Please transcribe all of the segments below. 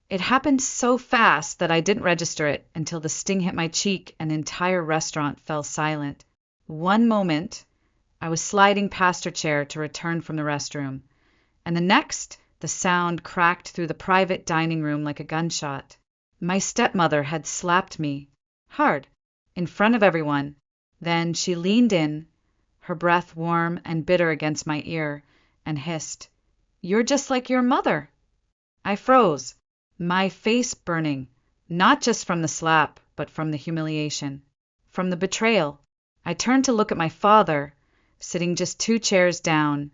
It happened so fast that I didn't register it until the sting hit my cheek and the entire restaurant fell silent. One moment, I was sliding past her chair to return from the restroom, and the next, the sound cracked through the private dining room like a gunshot. My stepmother had slapped me, hard, in front of everyone. Then she leaned in, her breath warm and bitter against my ear, and hissed, "You're just like your mother." I froze, my face burning, not just from the slap, but from the humiliation, from the betrayal. I turned to look at my father, sitting just 2 chairs down,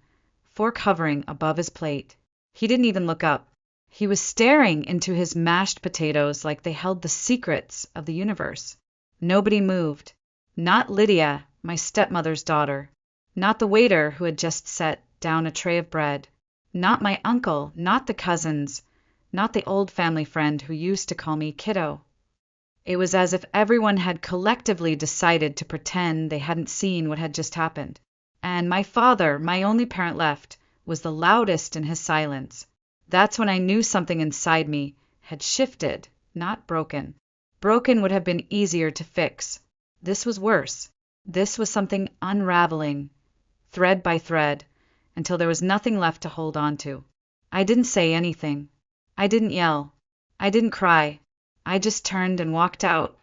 fork hovering above his plate. He didn't even look up. He was staring into his mashed potatoes like they held the secrets of the universe. Nobody moved. Not Lydia, my stepmother's daughter. Not the waiter who had just set down a tray of bread. Not my uncle, not the cousins, not the old family friend who used to call me kiddo. It was as if everyone had collectively decided to pretend they hadn't seen what had just happened. And my father, my only parent left, was the loudest in his silence. That's when I knew something inside me had shifted, not broken. Broken would have been easier to fix. This was worse. This was something unraveling, thread by thread, until there was nothing left to hold on to. I didn't say anything. I didn't yell. I didn't cry. I just turned and walked out.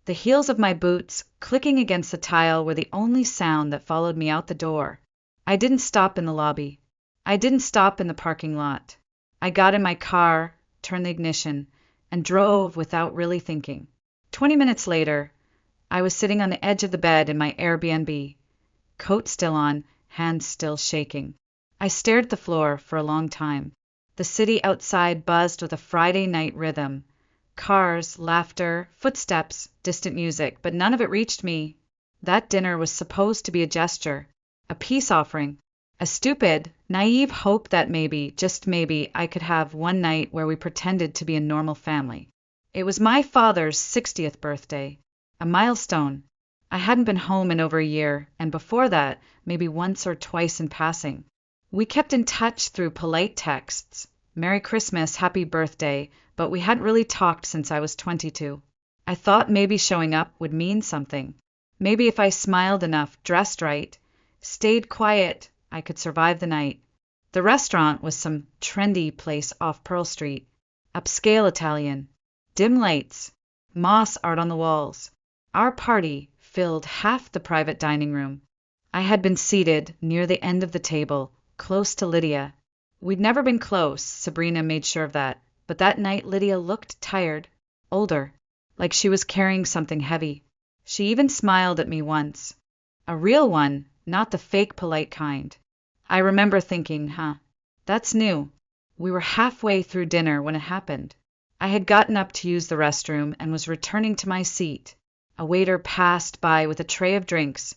The heels of my boots clicking against the tile were the only sound that followed me out the door. I didn't stop in the lobby. I didn't stop in the parking lot. I got in my car, turned the ignition, and drove without really thinking. 20 minutes later, I was sitting on the edge of the bed in my Airbnb, coat still on, hands still shaking. I stared at the floor for a long time. The city outside buzzed with a Friday night rhythm. Cars, laughter, footsteps, distant music, but none of it reached me. That dinner was supposed to be a gesture, a peace offering, a stupid, naive hope that maybe, just maybe, I could have one night where we pretended to be a normal family. It was my father's 60th birthday, a milestone. I hadn't been home in over a year, and before that, maybe once or twice in passing. We kept in touch through polite texts, Merry Christmas, Happy Birthday, but we hadn't really talked since I was 22. I thought maybe showing up would mean something. Maybe if I smiled enough, dressed right, stayed quiet, I could survive the night. The restaurant was some trendy place off Pearl Street, upscale Italian, dim lights, moss art on the walls. Our party filled half the private dining room. I had been seated near the end of the table, close to Lydia. We'd never been close, Sabrina made sure of that, but that night Lydia looked tired, older, like she was carrying something heavy. She even smiled at me once. A real one, not the fake polite kind. I remember thinking, that's new. We were halfway through dinner when it happened. I had gotten up to use the restroom and was returning to my seat. A waiter passed by with a tray of drinks,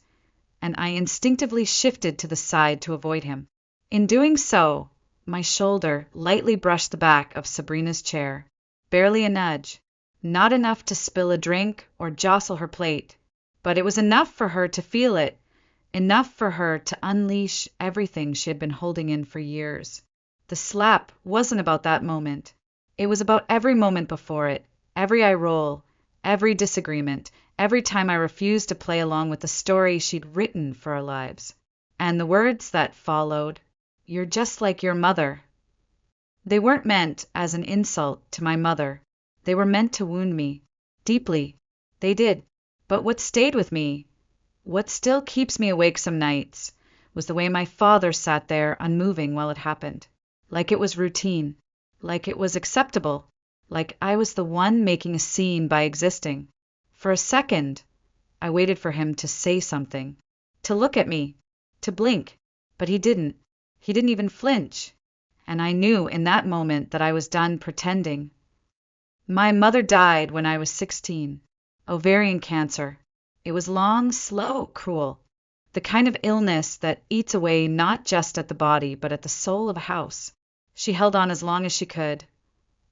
and I instinctively shifted to the side to avoid him. In doing so, my shoulder lightly brushed the back of Sabrina's chair. Barely a nudge. Not enough to spill a drink or jostle her plate, but it was enough for her to feel it, enough for her to unleash everything she had been holding in for years. The slap wasn't about that moment. It was about every moment before it, every eye roll, every disagreement, every time I refused to play along with the story she'd written for our lives. And the words that followed, "You're just like your mother." They weren't meant as an insult to my mother. They were meant to wound me. Deeply. They did. But what stayed with me, what still keeps me awake some nights, was the way my father sat there unmoving while it happened. Like it was routine. Like it was acceptable. Like I was the one making a scene by existing. For a second, I waited for him to say something. To look at me. To blink. But he didn't. He didn't even flinch. And I knew in that moment that I was done pretending. My mother died when I was 16. Ovarian cancer. It was long, slow, cruel. The kind of illness that eats away not just at the body, but at the soul of a house. She held on as long as she could,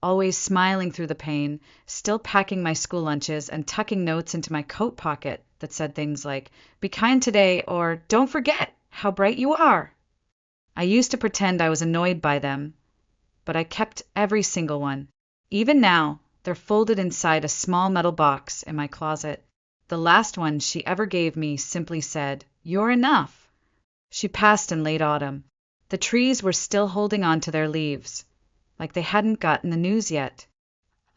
always smiling through the pain, still packing my school lunches and tucking notes into my coat pocket that said things like, "Be kind today," or "Don't forget how bright you are." I used to pretend I was annoyed by them, but I kept every single one, Even now, they're folded inside a small metal box in my closet. The last one she ever gave me simply said, "You're enough." She passed in late autumn. The trees were still holding on to their leaves, like they hadn't gotten the news yet.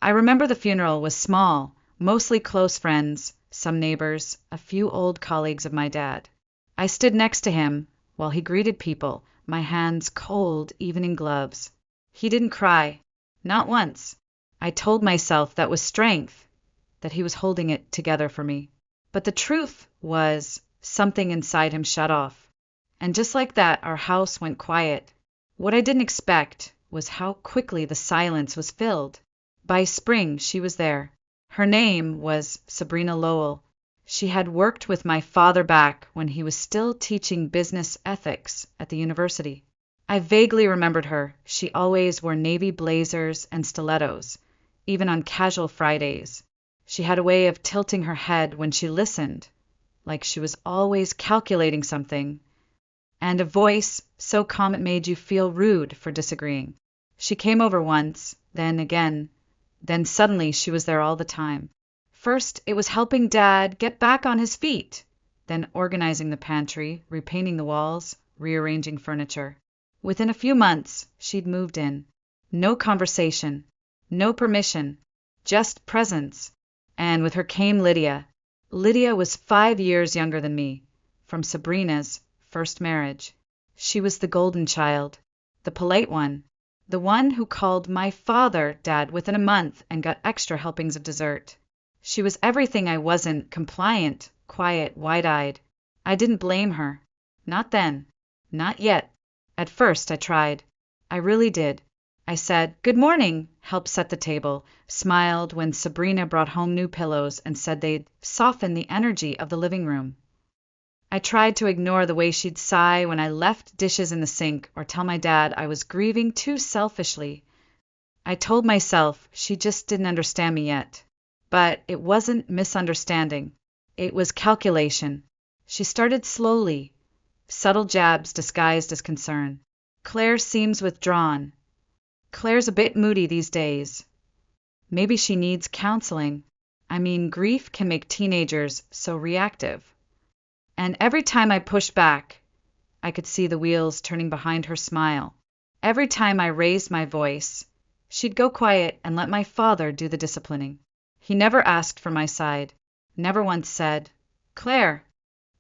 I remember the funeral was small, mostly close friends, some neighbors, a few old colleagues of my dad. I stood next to him while he greeted people, my hands cold even in gloves. He didn't cry, not once. I told myself that was strength, that he was holding it together for me. But the truth was, something inside him shut off. And just like that, our house went quiet. What I didn't expect was how quickly the silence was filled. By spring, she was there. Her name was Sabrina Lowell. She had worked with my father back when he was still teaching business ethics at the university. I vaguely remembered her. She always wore navy blazers and stilettos, even on casual Fridays. She had a way of tilting her head when she listened, like she was always calculating something, and a voice so calm it made you feel rude for disagreeing. She came over once, then again, then suddenly she was there all the time. First, it was helping Dad get back on his feet, then organizing the pantry, repainting the walls, rearranging furniture. Within a few months, she'd moved in. No conversation, no permission, just presence. And with her came Lydia. Lydia was 5 years younger than me, from Sabrina's first marriage. She was the golden child, the polite one, the one who called my father Dad within a month and got extra helpings of dessert. She was everything I wasn't: compliant, quiet, wide-eyed. I didn't blame her. Not then. Not yet. At first I tried. I really did. I said, "Good morning," helped set the table, smiled when Sabrina brought home new pillows and said they'd soften the energy of the living room. I tried to ignore the way she'd sigh when I left dishes in the sink or tell my dad I was grieving too selfishly. I told myself she just didn't understand me yet. But it wasn't misunderstanding. It was calculation. She started slowly, subtle jabs disguised as concern. "Claire seems withdrawn. Claire's a bit moody these days. Maybe she needs counseling. I mean, grief can make teenagers so reactive." And every time I pushed back, I could see the wheels turning behind her smile. Every time I raised my voice, she'd go quiet and let my father do the disciplining. He never asked for my side, never once said, "Claire,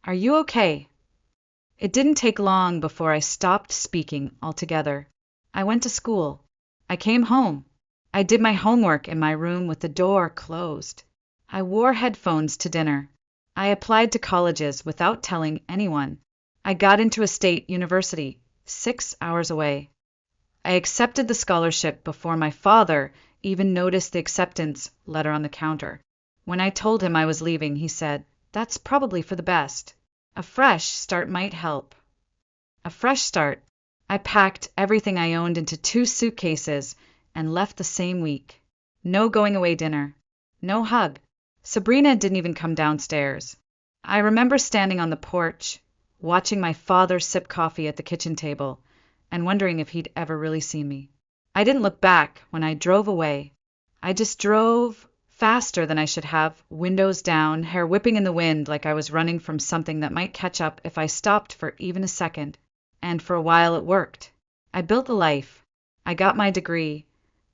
are you okay?" It didn't take long before I stopped speaking altogether. I went to school. I came home. I did my homework in my room with the door closed. I wore headphones to dinner. I applied to colleges without telling anyone. I got into a state university, 6 hours away. I accepted the scholarship before my father even noticed the acceptance letter on the counter. When I told him I was leaving, he said, "That's probably for the best. A fresh start might help." A fresh start. I packed everything I owned into 2 suitcases and left the same week. No going away dinner. No hug. Sabrina didn't even come downstairs. I remember standing on the porch, watching my father sip coffee at the kitchen table, and wondering if he'd ever really seen me. I didn't look back when I drove away. I just drove faster than I should have, windows down, hair whipping in the wind like I was running from something that might catch up if I stopped for even a second. And for a while it worked. I built a life. I got my degree,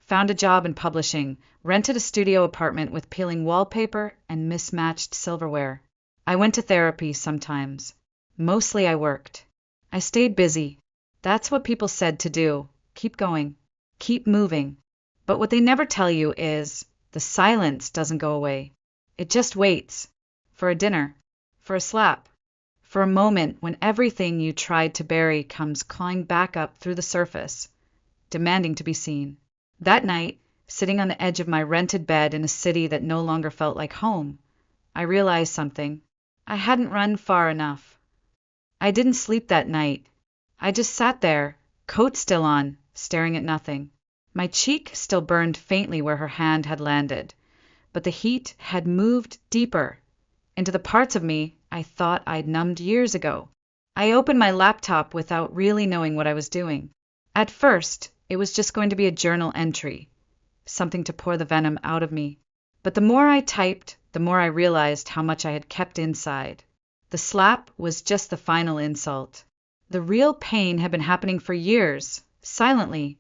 found a job in publishing, rented a studio apartment with peeling wallpaper and mismatched silverware. I went to therapy sometimes. Mostly I worked. I stayed busy. That's what people said to do. Keep going. Keep moving. But what they never tell you is the silence doesn't go away. It just waits. For a dinner. For a slap. For a moment when everything you tried to bury comes clawing back up through the surface, demanding to be seen. That night, sitting on the edge of my rented bed in a city that no longer felt like home, I realized something. I hadn't run far enough. I didn't sleep that night. I just sat there, coat still on, staring at nothing. My cheek still burned faintly where her hand had landed, but the heat had moved deeper, into the parts of me I thought I'd numbed years ago. I opened my laptop without really knowing what I was doing. At first, it was just going to be a journal entry. something to pour the venom out of me. But the more I typed, the more I realized how much I had kept inside. The slap was just the final insult. The real pain had been happening for years, silently,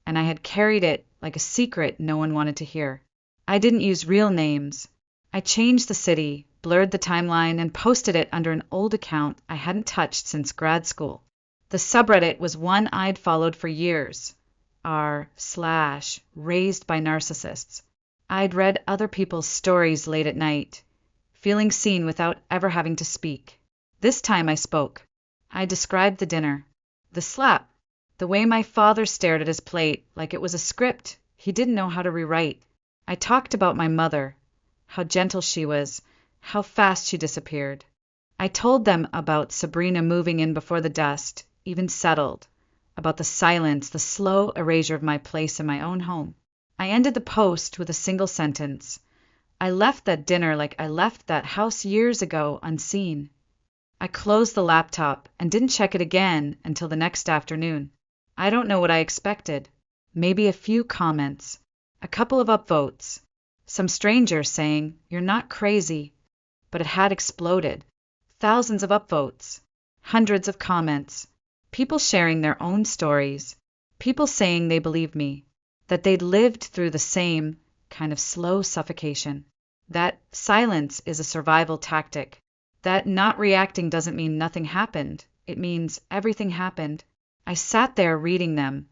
and I had carried it like a secret no one wanted to hear. I didn't use real names. I changed the city, blurred the timeline, and posted it under an old account I hadn't touched since grad school. The subreddit was one I'd followed for years, r/raised by narcissists. I'd read other people's stories late at night, feeling seen without ever having to speak. This time I spoke. I described the dinner, the slap, the way my father stared at his plate like it was a script he didn't know how to rewrite. I talked about my mother, how gentle she was, how fast she disappeared. I told them about Sabrina moving in before the dust even settled, about the silence, the slow erasure of my place in my own home. I ended the post with a single sentence. I left that dinner like I left that house years ago, unseen. I closed the laptop and didn't check it again until the next afternoon. I don't know what I expected. Maybe a few comments, a couple of upvotes, some stranger saying, "You're not crazy," but it had exploded. Thousands of upvotes, hundreds of comments, people sharing their own stories, people saying they believed me, that they'd lived through the same kind of slow suffocation, that silence is a survival tactic, that not reacting doesn't mean nothing happened, it means everything happened. I sat there reading them,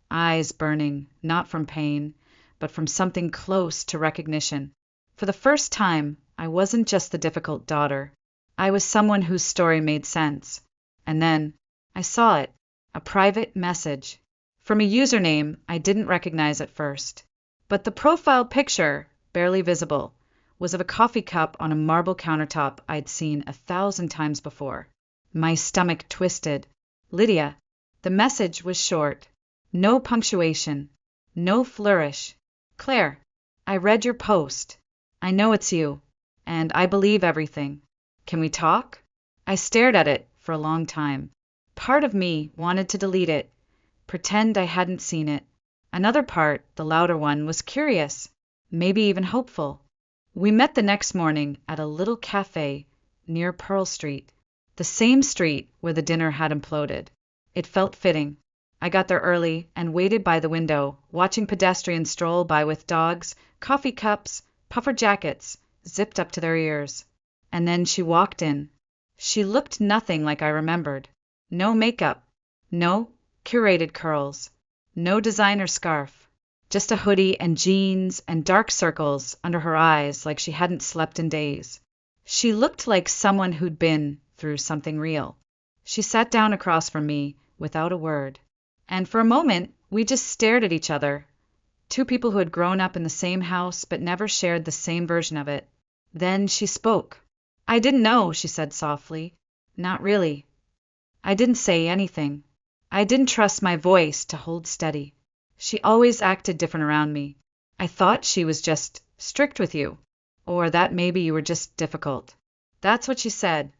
eyes burning, not from pain, but from something close to recognition. For the first time, I wasn't just the difficult daughter. I was someone whose story made sense. And then, I saw it, a private message, from a username I didn't recognize at first. But the profile picture, barely visible, was of a coffee cup on a marble countertop I'd seen 1,000 times before. My stomach twisted. "Lydia." The message was short. No punctuation. No flourish. "Claire, I read your post. I know it's you. And I believe everything. Can we talk?" I stared at it for a long time. Part of me wanted to delete it, pretend I hadn't seen it. Another part, the louder one, was curious, maybe even hopeful. We met the next morning at a little cafe near Pearl Street, the same street where the dinner had imploded. It felt fitting. I got there early and waited by the window, watching pedestrians stroll by with dogs, coffee cups, puffer jackets, zipped up to their ears. And then she walked in. She looked nothing like I remembered. No makeup, no curated curls, no designer scarf, just a hoodie and jeans and dark circles under her eyes like she hadn't slept in days. She looked like someone who'd been through something real. She sat down across from me without a word. And for a moment, we just stared at each other. Two people who had grown up in the same house but never shared the same version of it. Then she spoke. "I didn't know," she said softly. "Not really." I didn't say anything. I didn't trust my voice to hold steady. She always acted different around me. I thought she was just strict with you, or that maybe you were just difficult. That's what she said.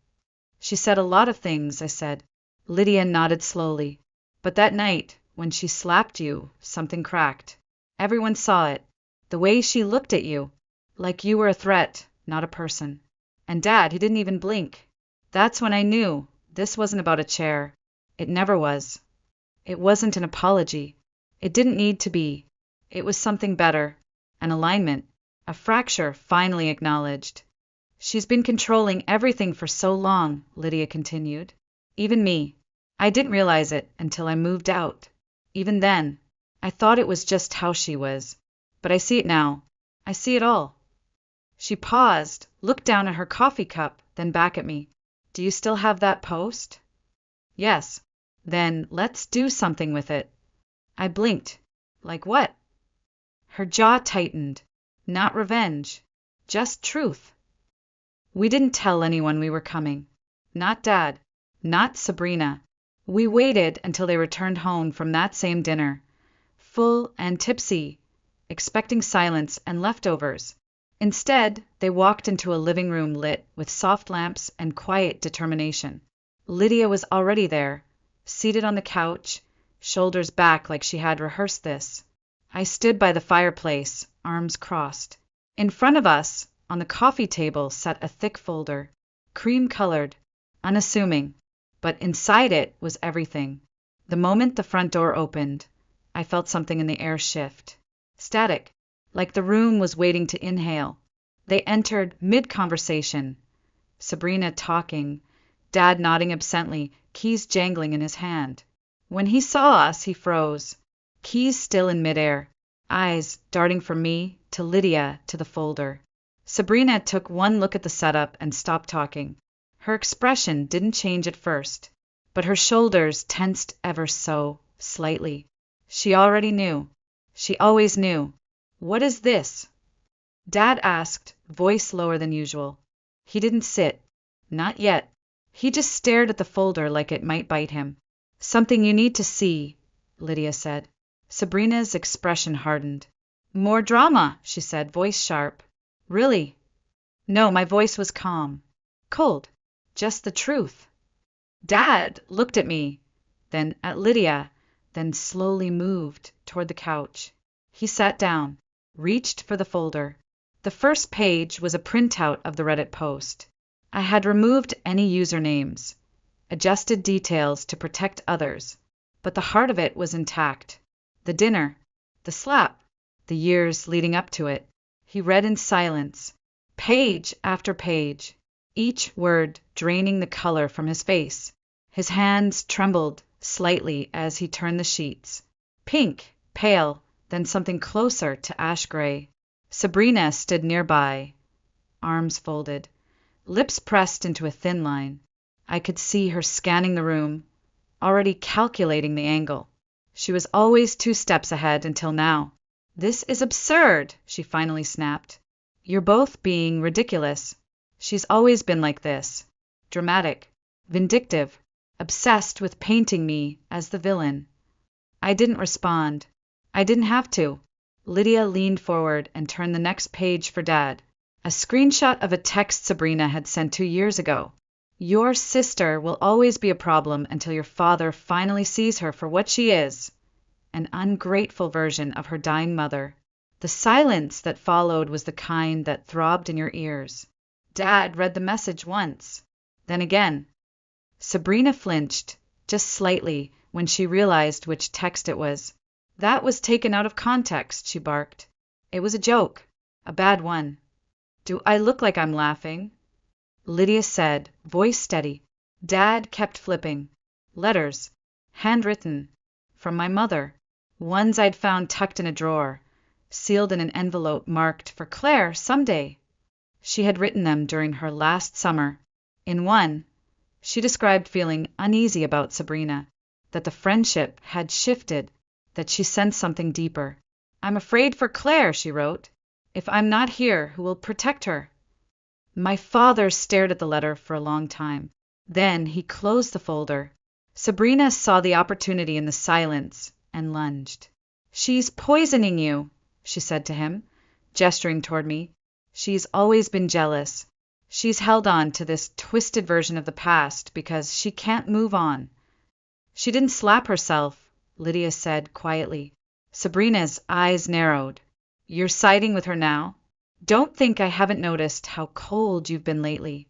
She said a lot of things, I said. Lydia nodded slowly. But that night, when she slapped you, something cracked. Everyone saw it. The way she looked at you, like you were a threat, not a person. And Dad, he didn't even blink. That's when I knew this wasn't about a chair. It never was. It wasn't an apology. It didn't need to be. It was something better. An alignment. A fracture finally acknowledged. "She's been controlling everything for so long," Lydia continued. "Even me. I didn't realize it until I moved out. Even then, I thought it was just how she was. But I see it now. I see it all." She paused, looked down at her coffee cup, then back at me. "Do you still have that post?" "Yes." "Then let's do something with it." I blinked. "Like what?" Her jaw tightened. "Not revenge. Just truth." We didn't tell anyone we were coming. Not Dad. Not Sabrina. We waited until they returned home from that same dinner, full and tipsy, expecting silence and leftovers. Instead, they walked into a living room lit with soft lamps and quiet determination. Lydia was already there, seated on the couch, shoulders back like she had rehearsed this. I stood by the fireplace, arms crossed. In front of us, on the coffee table, sat a thick folder, cream-colored, unassuming, but inside it was everything. The moment the front door opened, I felt something in the air shift. Static, like the room was waiting to inhale. They entered mid-conversation. Sabrina talking, Dad nodding absently, keys jangling in his hand. When he saw us, he froze, keys still in midair, eyes darting from me to Lydia to the folder. Sabrina took one look at the setup and stopped talking. Her expression didn't change at first, but her shoulders tensed ever so slightly. She already knew. She always knew. "What is this?" Dad asked, voice lower than usual. He didn't sit. Not yet. He just stared at the folder like it might bite him. "Something you need to see," Lydia said. Sabrina's expression hardened. "More drama," she said, voice sharp. "Really?" No, my voice was calm. Cold. Just the truth. Dad looked at me, then at Lydia, then slowly moved toward the couch. He sat down, reached for the folder. The first page was a printout of the Reddit post. I had removed any usernames, adjusted details to protect others, but the heart of it was intact. The dinner, the slap, the years leading up to it. He read in silence, page after page, each word draining the color from his face. His hands trembled slightly as he turned the sheets. Pink, pale, then something closer to ash gray. Sabrina stood nearby, arms folded, lips pressed into a thin line. I could see her scanning the room, already calculating the angle. She was always 2 steps ahead until now. "This is absurd," she finally snapped. "You're both being ridiculous. She's always been like this. Dramatic, vindictive, obsessed with painting me as the villain." I didn't respond. I didn't have to. Lydia leaned forward and turned the next page for Dad. A screenshot of a text Sabrina had sent 2 years ago. "Your sister will always be a problem until your father finally sees her for what she is." An ungrateful version of her dying mother. The silence that followed was the kind that throbbed in your ears. Dad read the message once, then again. Sabrina flinched, just slightly, when she realized which text it was. "That was taken out of context," she barked. "It was a joke, a bad one." "Do I look like I'm laughing?" Lydia said, voice steady. Dad kept flipping. Letters, handwritten, from my mother. Ones I'd found tucked in a drawer, sealed in an envelope marked for Claire someday. She had written them during her last summer. In one, she described feeling uneasy about Sabrina, that the friendship had shifted, that she sensed something deeper. "I'm afraid for Claire," she wrote. "If I'm not here, who will protect her?" My father stared at the letter for a long time. Then he closed the folder. Sabrina saw the opportunity in the silence and lunged. "She's poisoning you," she said to him, gesturing toward me. "She's always been jealous. She's held on to this twisted version of the past because she can't move on." "She didn't slap herself," Lydia said quietly. Sabrina's eyes narrowed. "You're siding with her now? Don't think I haven't noticed how cold you've been lately."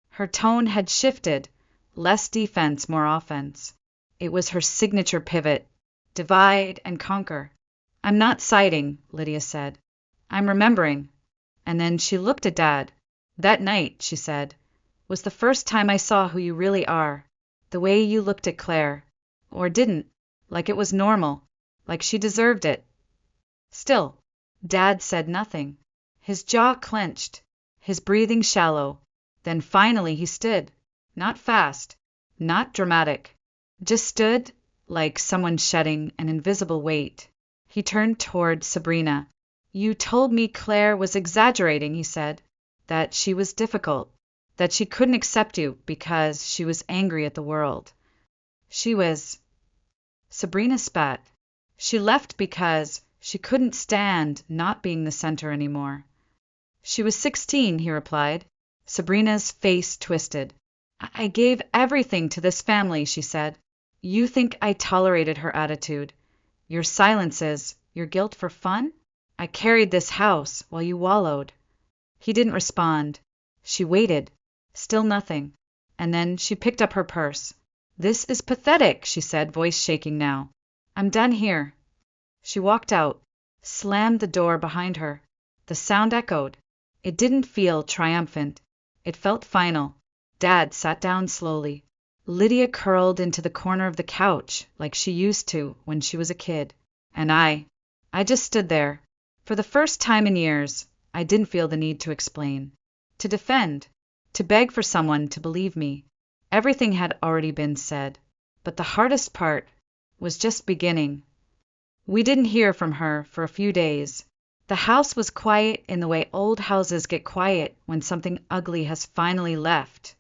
Her tone had shifted, less defense, more offense. It was her signature pivot. Divide and conquer. "I'm not siding," Lydia said. "I'm remembering." And then she looked at Dad. "That night," she said, "was the first time I saw who you really are. The way you looked at Claire. Or didn't. Like it was normal. Like she deserved it." Still, Dad said nothing. His jaw clenched, his breathing shallow. Then finally he stood. Not fast, not dramatic. Just stood, like someone shedding an invisible weight. He turned toward Sabrina. "You told me Claire was exaggerating," he said. "That she was difficult. That she couldn't accept you because she was angry at the world. She was—" Sabrina spat. "She left because she couldn't stand not being the center anymore." "She was 16, he replied. Sabrina's face twisted. "I gave everything to this family," she said. "You think I tolerated her attitude. Your silences, Your guilt for fun? I carried this house while you wallowed." He didn't respond. She waited. Still nothing. And then she picked up her purse. "This is pathetic," she said, voice shaking now. "I'm done here." She walked out, slammed the door behind her. The sound echoed. It didn't feel triumphant. It felt final. Dad sat down slowly. Lydia curled into the corner of the couch like she used to when she was a kid. And I just stood there. For the first time in years, I didn't feel the need to explain, to defend, to beg for someone to believe me. Everything had already been said. But the hardest part was just beginning. We didn't hear from her for a few days. The house was quiet in the way old houses get quiet when something ugly has finally left.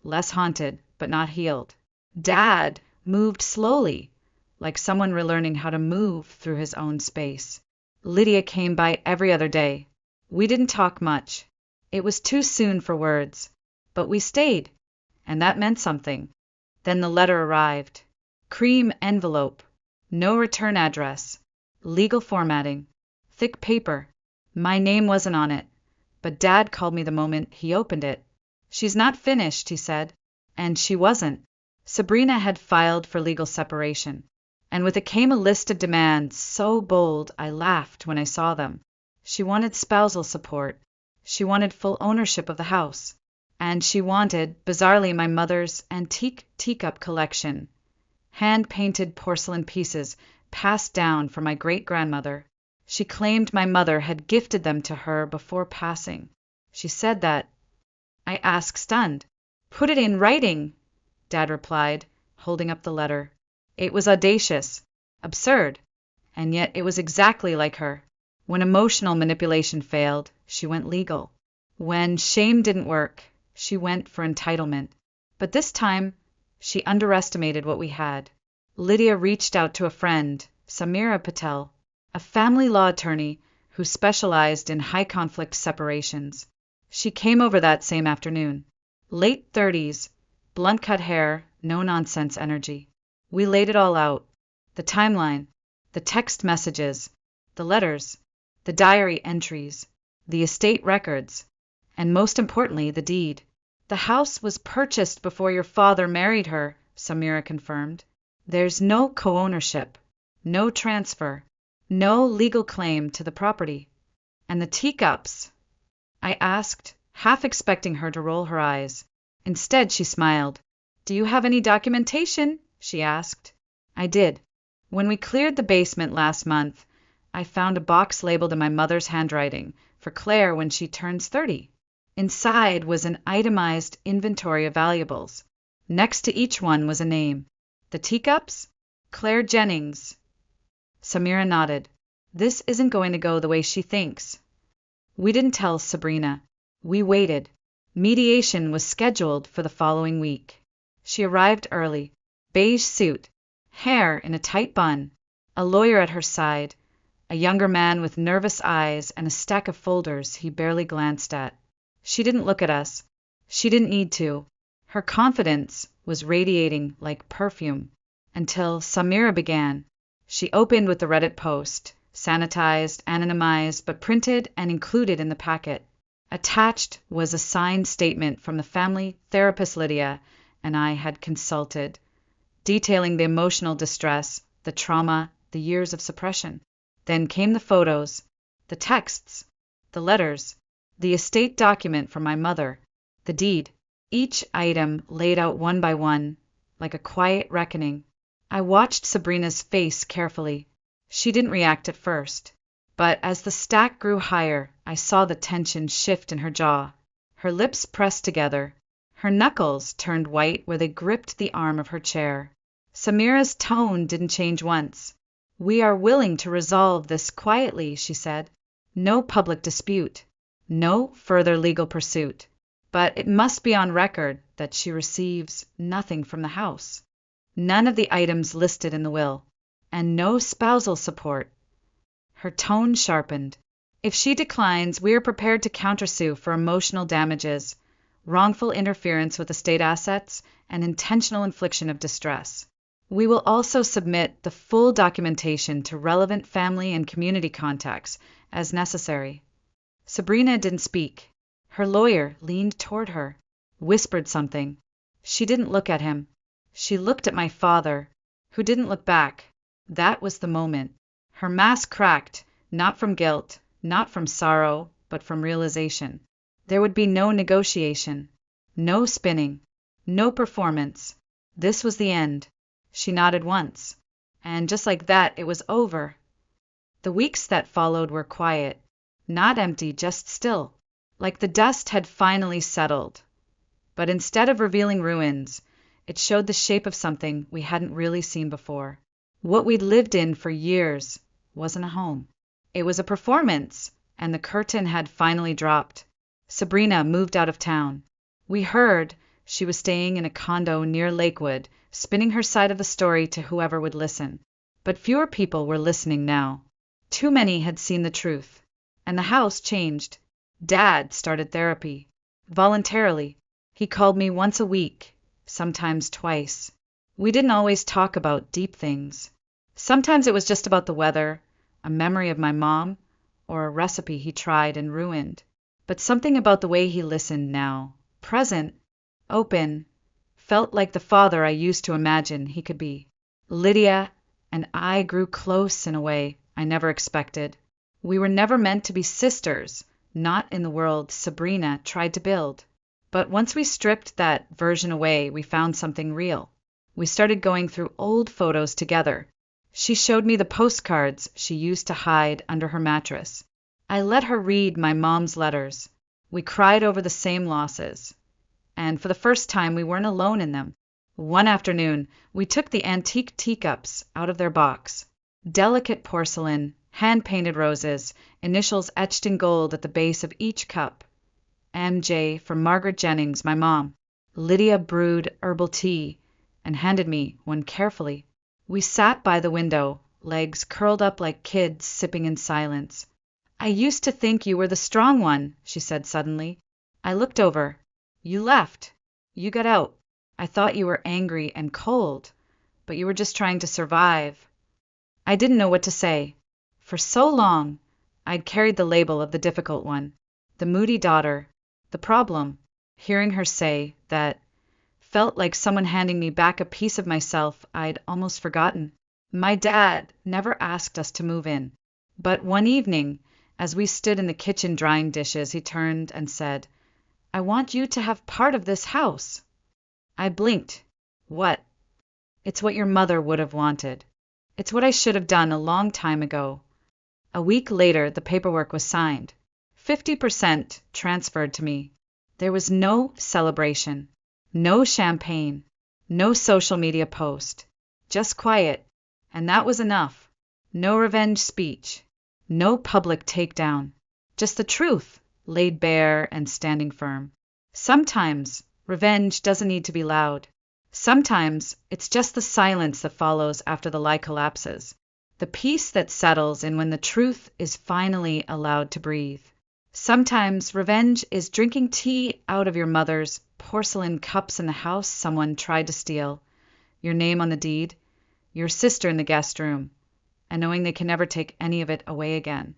Less haunted, but not healed. Dad moved slowly, like someone relearning how to move through his own space. Lydia came by every other day. We didn't talk much. It was too soon for words. But we stayed, and that meant something. Then the letter arrived. Cream envelope. No return address. Legal formatting. Thick paper. My name wasn't on it, but Dad called me the moment he opened it. "She's not finished," he said. And she wasn't. Sabrina had filed for legal separation, and with it came a list of demands so bold I laughed when I saw them. She wanted spousal support. She wanted full ownership of the house. And she wanted, bizarrely, my mother's antique teacup collection. Hand-painted porcelain pieces passed down from my great-grandmother. She claimed my mother had gifted them to her before passing. She said that. I asked, stunned. "Put it in writing," Dad replied, holding up the letter. It was audacious, absurd, and yet it was exactly like her. When emotional manipulation failed, she went legal. When shame didn't work, she went for entitlement. But this time, she underestimated what we had. Lydia reached out to a friend, Samira Patel, a family law attorney who specialized in high-conflict separations. She came over that same afternoon. Late 30s, blunt-cut hair, no-nonsense energy. We laid it all out. The timeline, the text messages, the letters, the diary entries, the estate records, and most importantly, the deed. "The house was purchased before your father married her," Samira confirmed. "There's no co-ownership, no transfer, no legal claim to the property." "And the teacups?" I asked, half expecting her to roll her eyes. Instead, she smiled. "Do you have any documentation?" she asked. I did. When we cleared the basement last month, I found a box labeled in my mother's handwriting, for Claire when she turns 30. Inside was an itemized inventory of valuables. Next to each one was a name. The teacups? Claire Jennings. Samira nodded. "This isn't going to go the way she thinks." We didn't tell Sabrina. We waited. Mediation was scheduled for the following week. She arrived early. Beige suit, hair in a tight bun, a lawyer at her side, a younger man with nervous eyes and a stack of folders he barely glanced at. She didn't look at us. She didn't need to. Her confidence was radiating like perfume. Until Samira began. She opened with the Reddit post, sanitized, anonymized, but printed and included in the packet. Attached was a signed statement from the family therapist Lydia and I had consulted, detailing the emotional distress, the trauma, the years of suppression. Then came the photos, the texts, the letters, the estate document from my mother, the deed, each item laid out one by one, like a quiet reckoning. I watched Sabrina's face carefully. She didn't react at first, but as the stack grew higher, I saw the tension shift in her jaw. Her lips pressed together. Her knuckles turned white where they gripped the arm of her chair. Samira's tone didn't change once. "We are willing to resolve this quietly," she said. "No public dispute. No further legal pursuit. But it must be on record that she receives nothing from the house. None of the items listed in the will. And no spousal support." Her tone sharpened. "If she declines, we are prepared to countersue for emotional damages, wrongful interference with estate assets, and intentional infliction of distress. We will also submit the full documentation to relevant family and community contacts as necessary." Sabrina didn't speak. Her lawyer leaned toward her, whispered something. She didn't look at him. She looked at my father, who didn't look back. That was the moment. Her mask cracked, not from guilt, not from sorrow, but from realization. There would be no negotiation, no spinning, no performance. This was the end. She nodded once, and just like that, it was over. The weeks that followed were quiet, not empty, just still, like the dust had finally settled. But instead of revealing ruins, it showed the shape of something we hadn't really seen before. What we'd lived in for years wasn't a home. It was a performance, and the curtain had finally dropped. Sabrina moved out of town. We heard she was staying in a condo near Lakewood, spinning her side of the story to whoever would listen. But fewer people were listening now. Too many had seen the truth. And the house changed. Dad started therapy. Voluntarily. He called me once a week, sometimes twice. We didn't always talk about deep things. Sometimes it was just about the weather, a memory of my mom, or a recipe he tried and ruined. But something about the way he listened now, present, open, felt like the father I used to imagine he could be. Lydia and I grew close in a way I never expected. We were never meant to be sisters, not in the world Sabrina tried to build. But once we stripped that version away, we found something real. We started going through old photos together. She showed me the postcards she used to hide under her mattress. I let her read my mom's letters. We cried over the same losses. And for the first time, we weren't alone in them. One afternoon, we took the antique teacups out of their box. Delicate porcelain, hand-painted roses, initials etched in gold at the base of each cup. MJ from Margaret Jennings, my mom. Lydia brewed herbal tea and handed me one carefully. We sat by the window, legs curled up like kids, sipping in silence. "I used to think you were the strong one," she said suddenly. I looked over. "You left. You got out. I thought you were angry and cold, but you were just trying to survive." I didn't know what to say. For so long, I'd carried the label of the difficult one, the moody daughter, the problem. Hearing her say that felt like someone handing me back a piece of myself I'd almost forgotten. My dad never asked us to move in, but one evening, as we stood in the kitchen drying dishes, he turned and said, "I want you to have part of this house." I blinked. What? It's what your mother would have wanted. It's what I should have done a long time ago. A week later, the paperwork was signed. 50% transferred to me. There was no celebration, no champagne, no social media post. Just quiet, and that was enough. No revenge speech, no public takedown. Just the truth, laid bare and standing firm. Sometimes revenge doesn't need to be loud. Sometimes it's just the silence that follows after the lie collapses. The peace that settles in when the truth is finally allowed to breathe. Sometimes revenge is drinking tea out of your mother's porcelain cups in the house someone tried to steal, your name on the deed, your sister in the guest room, and knowing they can never take any of it away again.